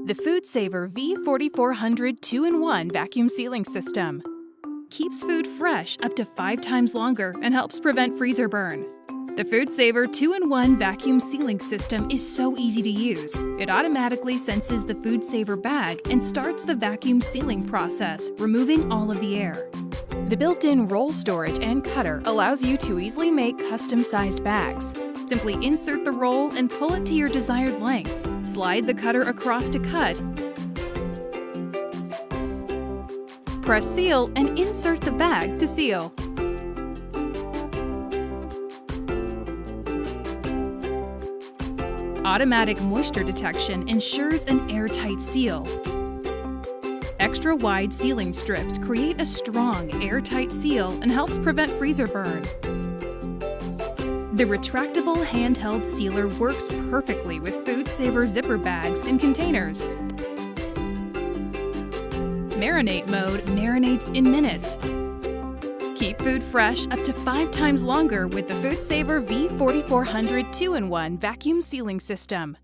The FoodSaver V4400 2-in-1 Vacuum Sealing System keeps food fresh up to 5 times longer and helps prevent freezer burn. The FoodSaver 2-in-1 Vacuum Sealing System is so easy to use. It automatically senses the FoodSaver bag and starts the vacuum sealing process, removing all of the air. The built-in roll storage and cutter allows you to easily make custom-sized bags. Simply insert the roll and pull it to your desired length. Slide the cutter across to cut. Press seal and insert the bag to seal. Automatic moisture detection ensures an airtight seal. Extra wide sealing strips create a strong, airtight seal and helps prevent freezer burn. The retractable handheld sealer works perfectly with FoodSaver zipper bags and containers. Marinate mode marinates in minutes. Keep food fresh up to 5 times longer with the FoodSaver V4400 2-in-1 Vacuum Sealing System.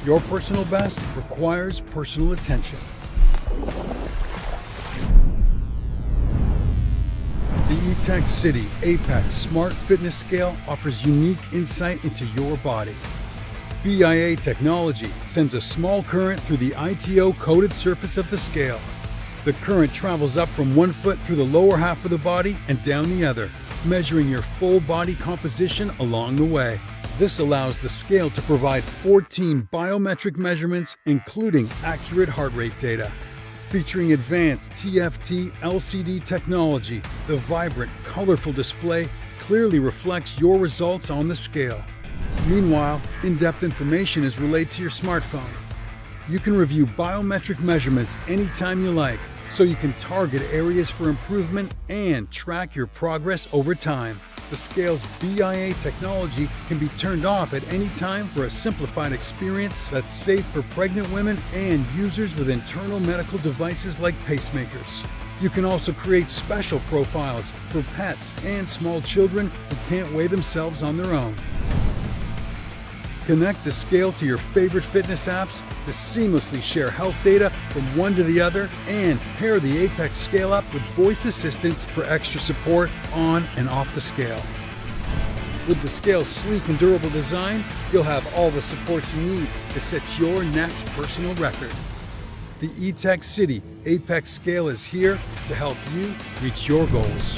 Your personal best requires personal attention. The Etekcity Apex Smart Fitness Scale offers unique insight into your body. BIA technology sends a small current through the ITO-coated surface of the scale. The current travels up from one foot through the lower half of the body and down the other, measuring your full body composition along the way. This allows the scale to provide 14 biometric measurements, including accurate heart rate data. Featuring advanced TFT LCD technology, the vibrant, colorful display clearly reflects your results on the scale. Meanwhile, in-depth information is relayed to your smartphone. You can review biometric measurements anytime you like, so you can target areas for improvement and track your progress over time. The scale's BIA technology can be turned off at any time for a simplified experience that's safe for pregnant women and users with internal medical devices like pacemakers. You can also create special profiles for pets and small children who can't weigh themselves on their own. Connect the scale to your favorite fitness apps to seamlessly share health data from one to the other, and pair the Apex Scale app with voice assistance for extra support on and off the scale. With the scale's sleek and durable design, you'll have all the support you need to set your next personal record. The Etekcity Apex Scale is here to help you reach your goals.